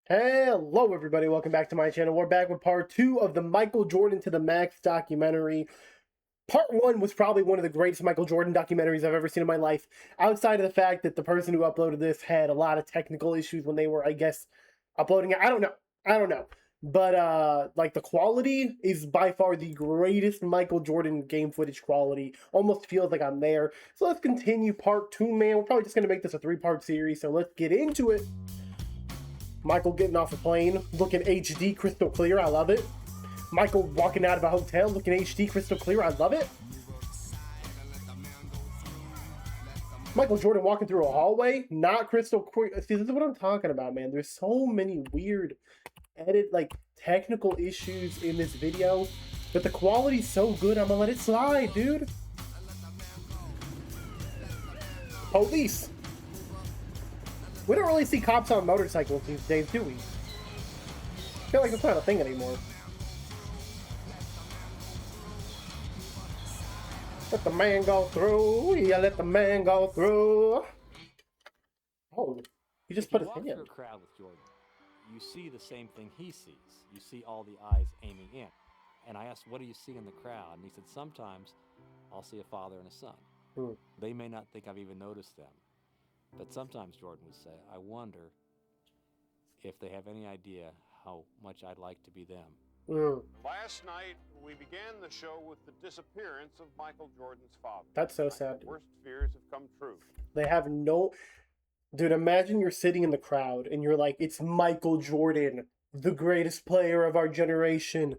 Hello, everybody. Welcome back to my channel. We're back with part 2 of the Michael Jordan to the Max documentary. Part 1 was probably one of the greatest Michael Jordan documentaries I've ever seen in my life. Outside of the fact that the person who uploaded this had a lot of technical issues when they were, I guess, uploading it. I don't know. But, like, the quality is by far the greatest Michael Jordan game footage quality. Almost feels like I'm there. So let's continue part 2, man. We're probably just going to make this a 3-part series, so let's get into it. Michael getting off a plane, looking HD crystal clear. I love it. Michael walking out of a hotel, looking HD crystal clear. I love it. Michael Jordan walking through a hallway, not crystal clear. See, this is what I'm talking about, man. There's so many weird technical issues in this video, but the quality's so good, I'm gonna let it slide, dude. Police. We don't really see cops on motorcycles these days, do we? I feel like it's not a thing anymore. Let the man go through. Yeah, let the man go through. Oh, he just put his hand. If you walk through a crowd with Jordan, you see the same thing he sees. You see all the eyes aiming in. And I asked, what do you see in the crowd? And he said, sometimes I'll see a father and a son. They may not think I've even noticed them. But sometimes Jordan would say, I wonder if they have any idea how much I'd like to be them. Last night, we began the show with the disappearance of Michael Jordan's father. That's so sad. The worst fears have come true. They have no... Dude, imagine you're sitting in the crowd and you're like, it's Michael Jordan, the greatest player of our generation.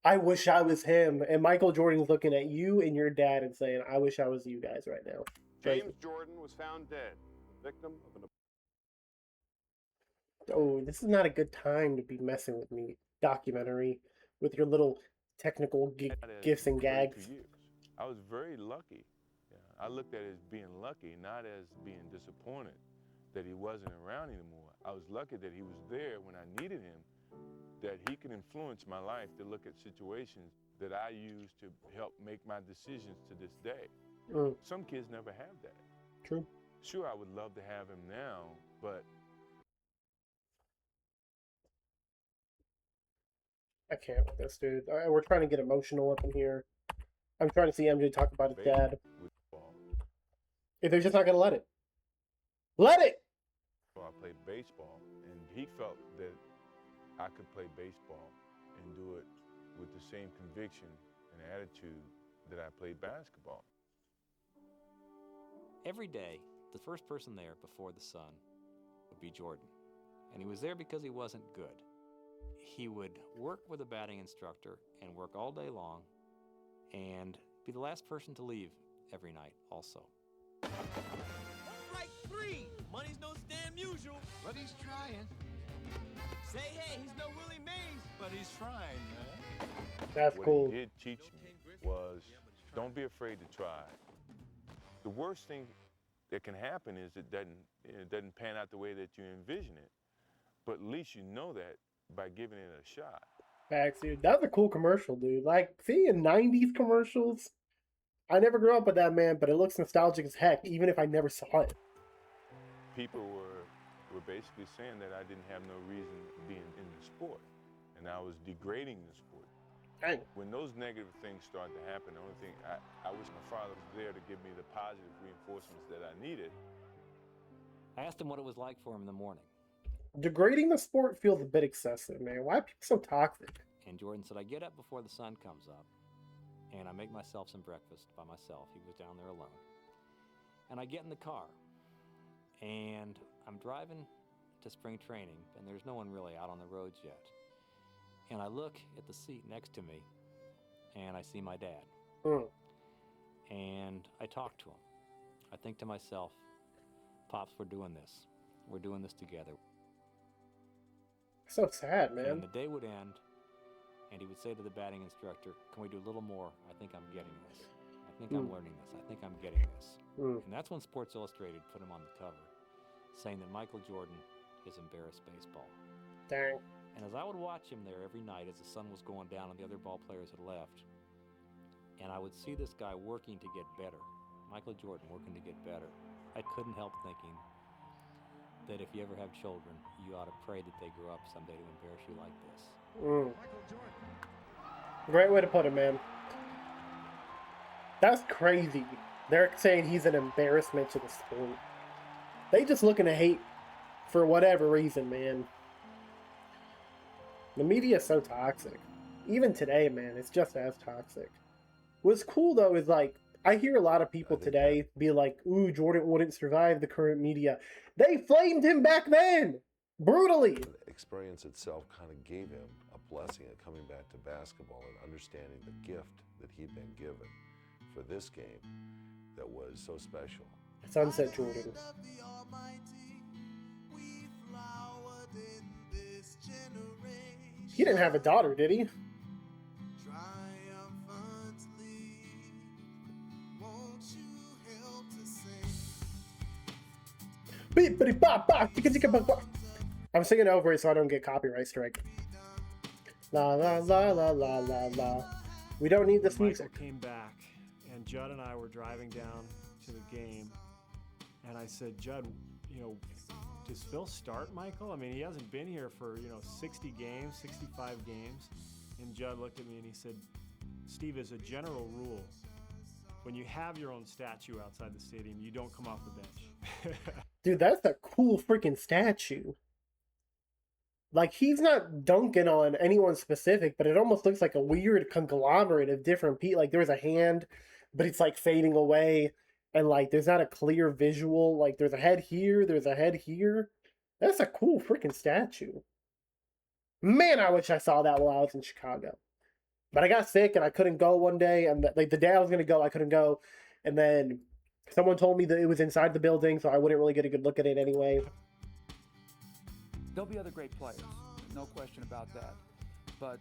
I wish I was him. And Michael Jordan's looking at you and your dad and saying, I wish I was you guys right now. James Jordan was found dead, victim of an... Oh, this is not a good time to be messing with me, documentary, with your little technical gifts and gags. I was very lucky. I looked at it as being lucky, not as being disappointed that he wasn't around anymore. I was lucky that he was there when I needed him, that he could influence my life to look at situations that I use to help make my decisions to this day. Some kids never have that. True. Sure, I would love to have him now, but I can't with this, dude. We're trying to get emotional up in here. I'm trying to see MJ talk about his dad. If they're just not going to let it. Let it! I played baseball, and he felt that I could play baseball and do it with the same conviction and attitude that I played basketball. Every day, the first person there before the sun would be Jordan. And he was there because he wasn't good. He would work with a batting instructor and work all day long and be the last person to leave every night also. Strike three! Money's no damn usual, but he's trying. Say hey, he's no Willie Mays, but he's trying, man. That's cool. What he did teach me was, don't be afraid to try. The worst thing that can happen is it doesn't pan out the way that you envision it. But at least you know that by giving it a shot. Facts, dude. That's a cool commercial, dude. Like, seeing 90s commercials, I never grew up with that, man, but it looks nostalgic as heck, even if I never saw it. People were basically saying that I didn't have no reason being in the sport, and I was degrading the sport. Dang. When those negative things start to happen, the only thing, I wish my father was there to give me the positive reinforcements that I needed. I asked him what it was like for him in the morning. Degrading the sport feels a bit excessive, man. Why are people so toxic? And Jordan said, I get up before the sun comes up, and I make myself some breakfast by myself. He was down there alone. And I get in the car, and I'm driving to spring training, and there's no one really out on the roads yet. And I look at the seat next to me, and I see my dad. And I talk to him. I think to myself, Pops, we're doing this. We're doing this together. So sad, man. And the day would end, and he would say to the batting instructor, can we do a little more? I think I'm getting this. I think I'm learning this. I think I'm getting this. And that's when Sports Illustrated put him on the cover, saying that Michael Jordan has embarrassed baseball. Dang. And as I would watch him there every night as the sun was going down and the other ball players had left, and I would see this guy working to get better, Michael Jordan working to get better, I couldn't help thinking, that if you ever have children, you ought to pray that they grow up someday to embarrass you like this. Great way to put it, man. That's crazy. They're saying he's an embarrassment to the sport. They just looking to hate for whatever reason, man. The media is so toxic. Even today, man, it's just as toxic. What's cool, though, is like, I hear a lot of people today be like, ooh, Jordan wouldn't survive the current media. They flamed him back then! Brutally! The experience itself kind of gave him a blessing of coming back to basketball and understanding the gift that he'd been given for this game that was so special. Sunset Jordan. He didn't have a daughter, did he? I'm singing over it so I don't get copyright strike. La la la la la la la. We don't need this music. Michael came back, and Judd and I were driving down to the game, and I said, Judd, you know, does Phil start Michael? I mean, he hasn't been here for, 60 games, 65 games. And Judd looked at me and he said, Steve, as a general rule, when you have your own statue outside the stadium, you don't come off the bench. Dude, that's a cool freaking statue. Like, he's not dunking on anyone specific, but it almost looks like a weird conglomerate of different people. Like, there's a hand, but it's, like, fading away. And, like, there's not a clear visual. Like, there's a head here, there's a head here. That's a cool freaking statue. Man, I wish I saw that while I was in Chicago. But I got sick, and I couldn't go one day. And, like, the day I was going to go, I couldn't go. And then someone told me that it was inside the building, so I wouldn't really get a good look at it anyway. There'll be other great players, no question about that. But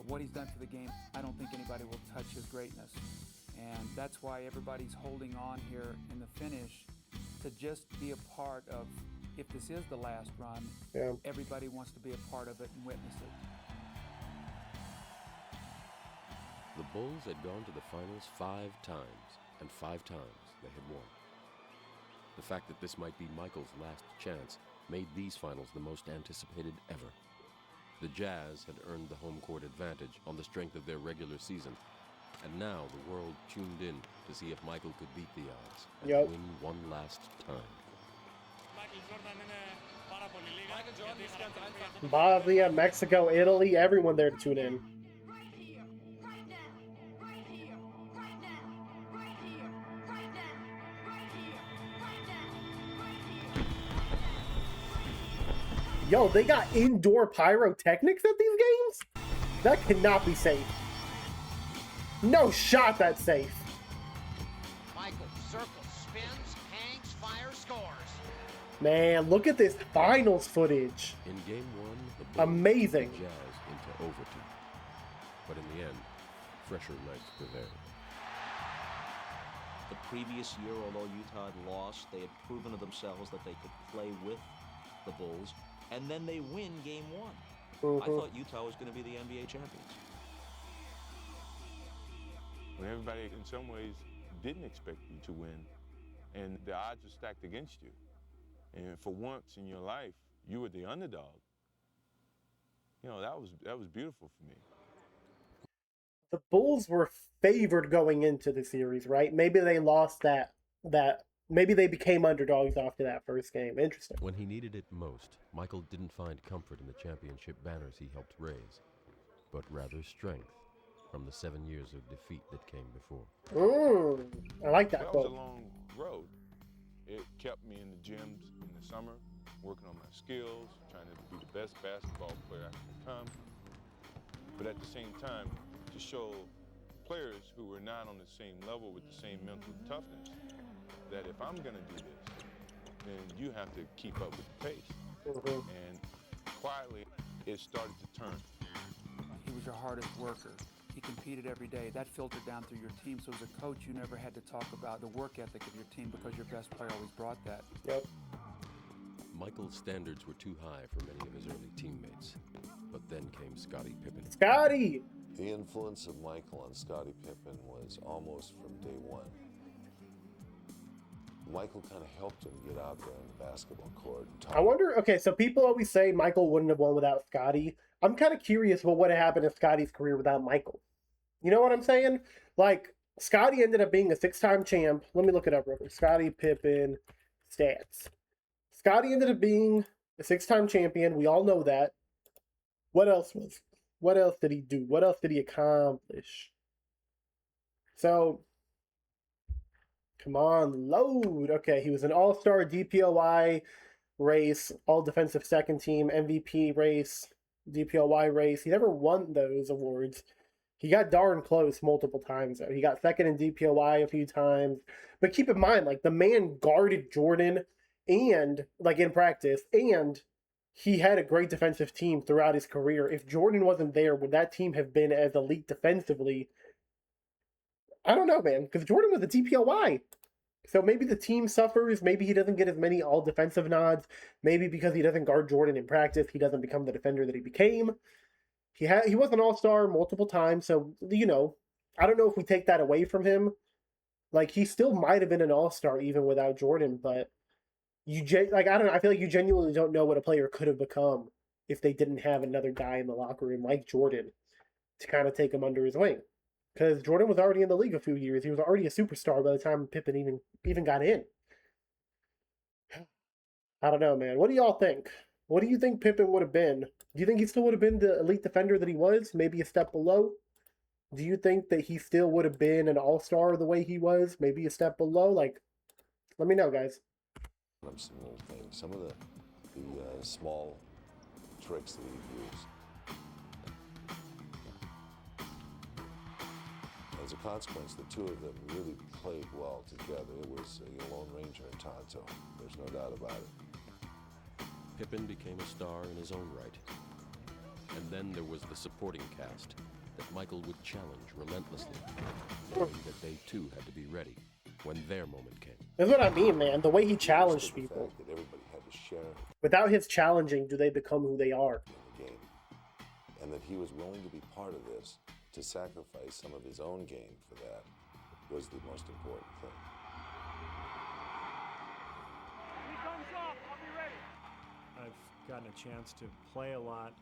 what he's done for the game, I don't think anybody will touch his greatness. And that's why everybody's holding on here in the finish to just be a part of, if this is the last run, everybody wants to be a part of it and witness it. The Bulls had gone to the finals 5 times, and 5 times they had won. The fact that this might be Michael's last chance made these finals the most anticipated ever. The Jazz had earned the home court advantage on the strength of their regular season, and now the world tuned in to see if Michael could beat the odds and win one last time. Bosnia, Mexico, Italy, everyone there to tune in. Yo, they got indoor pyrotechnics at these games? That cannot be safe. No shot that's safe. Michael circles, spins, hangs, fires, scores. Man, look at this finals footage. In game 1, the Bulls amazing. The Jazz into overtime. But in the end, fresher legs prevailed. The previous year, although Utah had lost, they had proven to themselves that they could play with the Bulls. And then they win game 1. I thought Utah was going to be the NBA champions. When everybody, in some ways, didn't expect you to win, and the odds were stacked against you. And for once in your life, you were the underdog. That was beautiful for me. The Bulls were favored going into the series, right? Maybe they lost that maybe they became underdogs after that first game. Interesting. When he needed it most, Michael didn't find comfort in the championship banners he helped raise, but rather strength from the 7 years of defeat that came before. I like that quote. That was a long road. It kept me in the gyms in the summer, working on my skills, trying to be the best basketball player I can become. But at the same time, to show players who were not on the same level with the same mental toughness, that if I'm gonna do this, then you have to keep up with the pace. And quietly, it started to turn. He was your hardest worker. He competed every day. That filtered down through your team. So as a coach, you never had to talk about the work ethic of your team because your best player always brought that. Michael's standards were too high for many of his early teammates. But then came Scottie Pippen. Scottie! The influence of Michael on Scottie Pippen was almost from day one. Michael kind of helped him get out there on the basketball court. I wonder, okay, so people always say Michael wouldn't have won without Scottie. I'm kind of curious what would have happened in Scottie's career without Michael. You know what I'm saying? Like, Scottie ended up being a 6-time champ. Let me look it up real quick. Scottie Pippen stats. Scottie ended up being a 6-time champion. We all know that. What else did he do? What else did he accomplish? So, come on, load. Okay, he was an all-star DPOY race, all-defensive second team, MVP race, DPOY race. He never won those awards. He got darn close multiple times, though. He got second in DPOY a few times. But keep in mind, like, the man guarded Jordan and, like, in practice, and he had a great defensive team throughout his career. If Jordan wasn't there, would that team have been as elite defensively? I don't know, man, because Jordan was a DPOY. So maybe the team suffers. Maybe he doesn't get as many all-defensive nods. Maybe because he doesn't guard Jordan in practice, he doesn't become the defender that he became. He was an all-star multiple times, so, you know, I don't know if we take that away from him. Like, he still might have been an all-star even without Jordan, but I don't know, I feel like you genuinely don't know what a player could have become if they didn't have another guy in the locker room like Jordan to kind of take him under his wing. Because Jordan was already in the league a few years. He was already a superstar by the time Pippen even got in. I don't know, man. What do y'all think? What do you think Pippen would have been? Do you think he still would have been the elite defender that he was? Maybe a step below? Do you think that he still would have been an all-star the way he was? Maybe a step below? Like, let me know, guys. Some little things, some of the small tricks that he used. As a consequence, the two of them really played well together. It was a Lone Ranger and Tonto. There's no doubt about it. Pippen became a star in his own right. And then there was the supporting cast that Michael would challenge relentlessly, knowing that they too had to be ready when their moment came. That's what I mean, man. The way he challenged people. That everybody had to share Without his challenging, do they become who they are? in the game. And that he was willing to be part of this, to sacrifice some of his own game for that, was the most important thing. I've gotten a chance to play a lot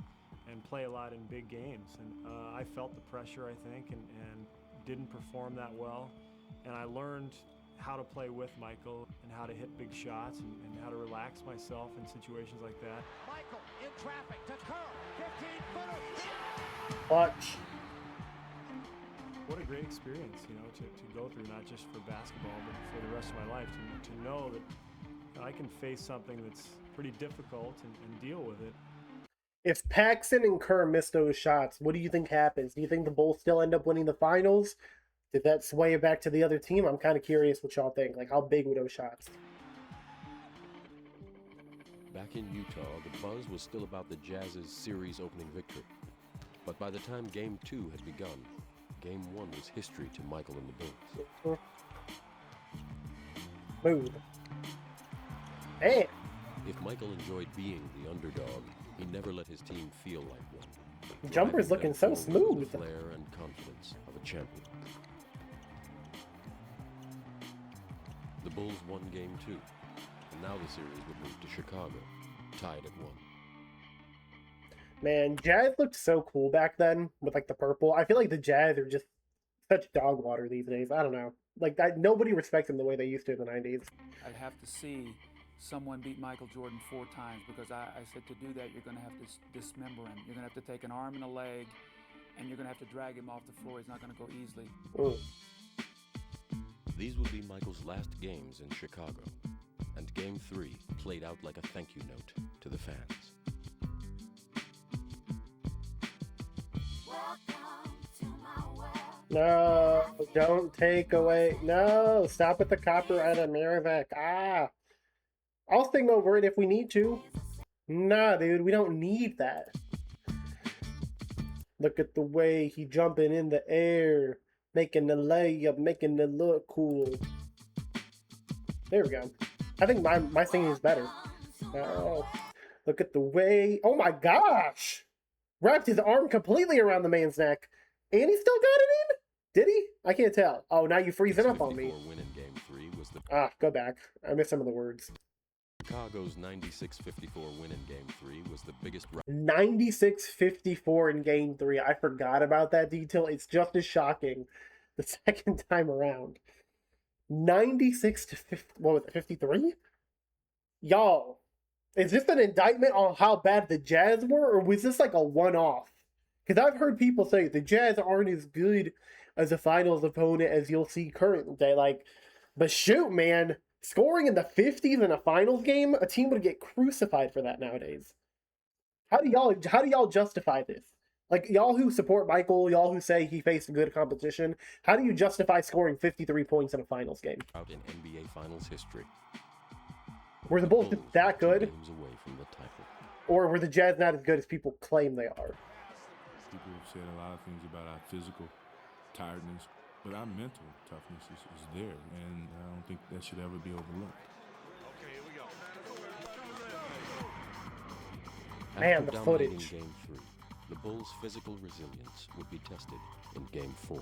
and play a lot in big games. And I felt the pressure, I think, and didn't perform that well. And I learned how to play with Michael and how to hit big shots and how to relax myself in situations like that. Michael in traffic to Curl, 15-footer. Watch. What a great experience, you know, to go through, not just for basketball, but for the rest of my life, to know that I can face something that's pretty difficult and deal with it. If Paxson and Kerr miss those shots, what do you think happens? Do you think the Bulls still end up winning the finals? Did that sway it back to the other team? I'm kind of curious what y'all think. Like, how big were those shots? Back in Utah, the buzz was still about the Jazz's series opening victory. But by the time Game 2 had begun, Game 1 was history to Michael and the Bulls. Mood. Damn. If Michael enjoyed being the underdog, he never let his team feel like one. Jumper's looking so smooth. The flair and confidence of a champion. The Bulls won Game 2, and now the series would move to Chicago, tied at 1. Man, Jazz looked so cool back then with, like, the purple. I feel like the Jazz are just such dog water these days. I don't know. Like, nobody respects them the way they used to in the 90s. I'd have to see someone beat Michael Jordan 4 times, because I said to do that, you're going to have to dismember him. You're going to have to take an arm and a leg, and you're going to have to drag him off the floor. He's not going to go easily. Ooh. These would be Michael's last games in Chicago, and Game 3 played out like a thank you note to the fans. No, don't take away. No, stop with the copyright on music. Ah. I'll sing over it if we need to. Nah, dude, we don't need that. Look at the way he jumping in the air, making the layup, making it look cool. There we go. I think my singing is better. Oh, look at the way. Oh my gosh! Wrapped his arm completely around the man's neck. And he still got it in? Did he? I can't tell. Oh, now you're freezing up on me. Win in Game 3 was Go back. I missed some of the words. Chicago's 96-54 win in Game 3 was the biggest... 96-54 in Game 3. I forgot about that detail. It's just as shocking the second time around. 96 to 50, what was it, 53? Y'all, is this an indictment on how bad the Jazz were, or was this like a one-off? Because I've heard people say the Jazz aren't as good as a finals opponent as you'll see currently. Like, but shoot, man, scoring in the 50s in a finals game, a team would get crucified for that nowadays. How do y'all justify this? Like, y'all who support Michael, y'all who say he faced good competition, how do you justify scoring 53 points in a finals game? Out in NBA Finals history. Were the Bulls just that good? Games away from the title. Or were the Jazz not as good as people claim they are? People have said a lot of things about our physical tiredness, but our mental toughness is there, and I don't think that should ever be overlooked. Okay, here we go. Man, After the dominating footage. Game 3, the Bulls' physical resilience would be tested in Game 4.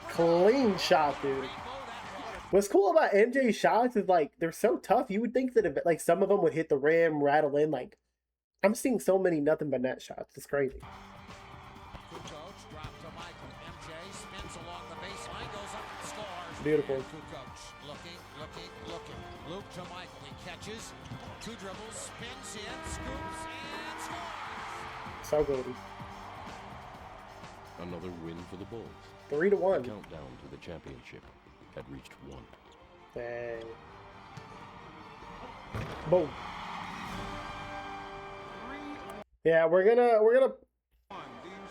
Clean shot, dude. What's cool about MJ's shots is like they're so tough. You would think that if, like some of them would hit the rim, rattle in. Like I'm seeing so many nothing but net shots. It's crazy. Beautiful. Looking. Luke to Michael. He catches. 2 dribbles, spins in, scoops, and scores. So good. Another win for the Bulls. 3-1. The countdown to the championship had reached 1. Dang. Boom. Yeah, we're gonna. Do you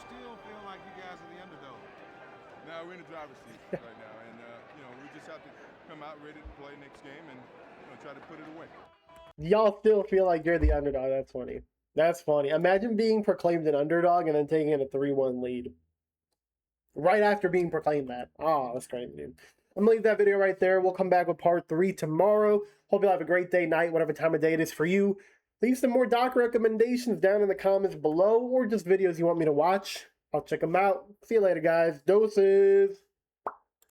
still feel like you guys are the underdog? No, we're in the driver's seat right now, and we just have to come out ready to play next game and try to put it away. Y'all still feel like you're the underdog. That's funny. That's funny. Imagine being proclaimed an underdog and then taking a 3-1 lead. Right after being proclaimed that. Oh, that's crazy, dude. I'm going to leave that video right there. We'll come back with part 3 tomorrow. Hope you'll have a great day, night, whatever time of day it is for you. Leave some more doc recommendations down in the comments below or just videos you want me to watch. I'll check them out. See you later, guys. Doses.